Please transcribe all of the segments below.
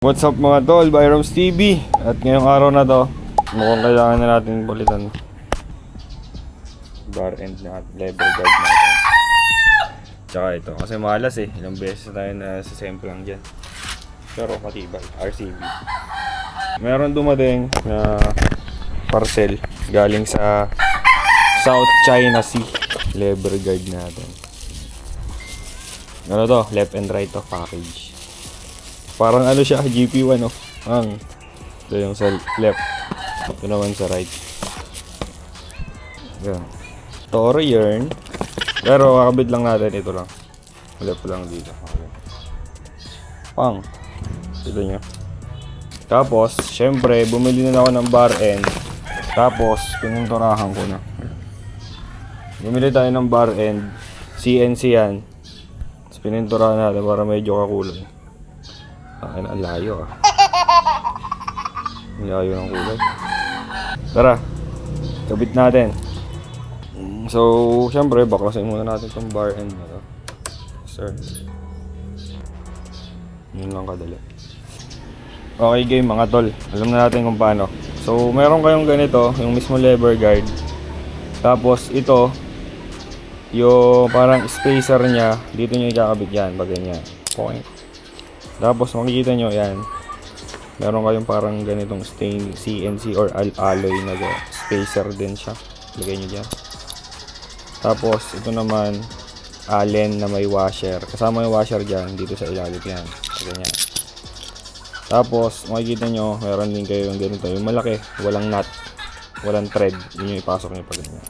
What's up mga tol, Byroms TV. At ngayong araw na to, mukhang kailangan na natin bulitan bar end na lever guard natin. Tsaka ito, kasi malas ilang beses tayo na sa sample lang dyan. Pero matibay, RCB. Meron dumating na parcel galing sa South China Sea lever guard natin. Ano to? Left and right to package. Parang ano siya, GP1 ito yung sa left. Ito naman sa right. Yan. Toro yarn. Pero kakabit lang natin ito lang. Left lang dito. Okay. Pang. Ito nyo. Tapos, syempre, bumili na ako ng bar end. Tapos, pininturahan ko na. Bumili tayo ng bar end. CNC yan. Tapos pininturahan natin para medyo kakulay. Ang layo Ang layo ng kulay. Tara, kabit natin. So, syempre, baklasin muna natin itong bar end na to. Sir. Yun lang kadali. Okay game mga tol. Alam na natin kung paano. So, meron kayong ganito, yung mismo lever guard. Tapos, ito, yung parang spacer niya, dito nyo ikakabit yan, pag ganyan. Point. Tapos makikita nyo yan, meron kayong parang ganitong stain CNC or alloy na spacer din siya. Lagay nyo dyan. Tapos ito naman Allen na may washer. Kasama yung washer dyan, dito sa ilalim yan. Ganyan. Tapos makikita nyo, meron din kayo yung ganito. Yung malaki, walang nut, walang thread. Yun yung ipasok nyo pag ganyan.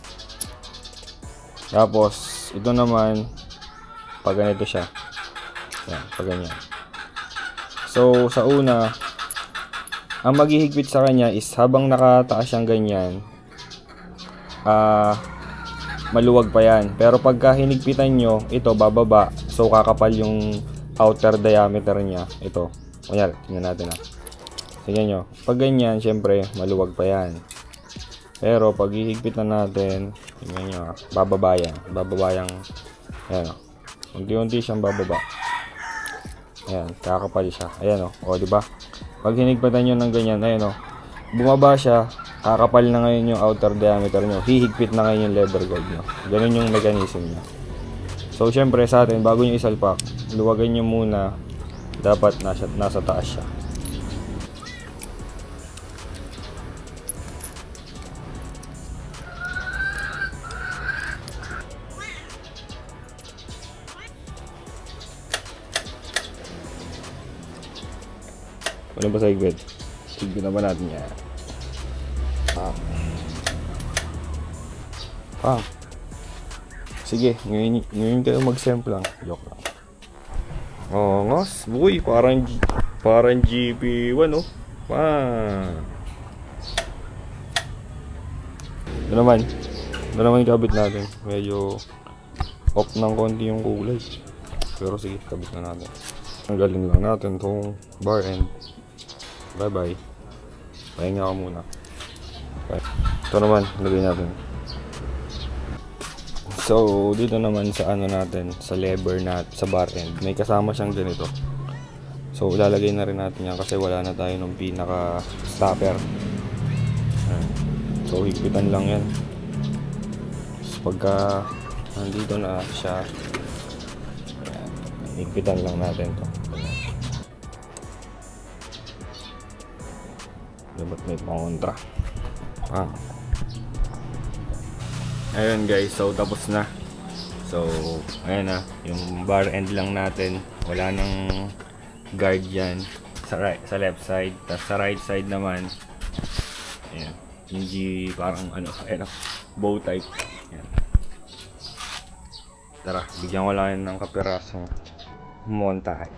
Tapos ito naman, pag ganito siya. Yan, pag ganyan. So, sa una, ang maghihigpit sa kanya is habang nakataas siyang ganyan, maluwag pa yan. Pero pagka hinigpitan nyo, ito bababa. So, kakapal yung outer diameter niya. Ito. Kunyari, tingnan natin Tingnan nyo. Pag ganyan, syempre, maluwag pa yan. Pero, pag hihigpitan natin, tingnan nyo bababa yan. Bababa yung, ayan unti-unti siyang bababa. Ayan, kakapal siya. Ayan o, diba? Pag hinigpitan nyo ng ganyan, ayan bumaba siya, kakapal na ngayon yung outer diameter nyo. Hihigpit na ngayon yung lever guard nyo. Ganun yung mechanism niya. So, syempre sa atin, bago nyo isalpak, luwagan nyo muna. Dapat nasa taas siya. Ano ba sa higpit? Higpit na ba natin yan? Sige, ngayon kayo mag-sample lang. Joke lang. Ngos. Uy, parang GP1 Ito naman yung kabit natin. Medyo off ng konti yung kulay. Pero sige, kabit na natin. Tanggalin lang natin tong bar end. Bye bye. Pahinga ka muna. Okay. Ito naman, lagay natin. So, dito naman sa natin, sa lever sa bar end, may kasama siyang ganito. So, ilalagay na rin natin yan kasi wala na tayo ng pinaka stopper. So, higpitan lang yan. So, pagka nandito na siya, higpitan lang natin to. Dapat may pangontra. Ayun guys, so tapos na. So, ayan yung bar end lang natin. Wala nang guard yan sa left side. Tapos sa right side naman, ayan, yung parang bow type. Ayan. Tara, bigyan ko lang ng kapirasong montage.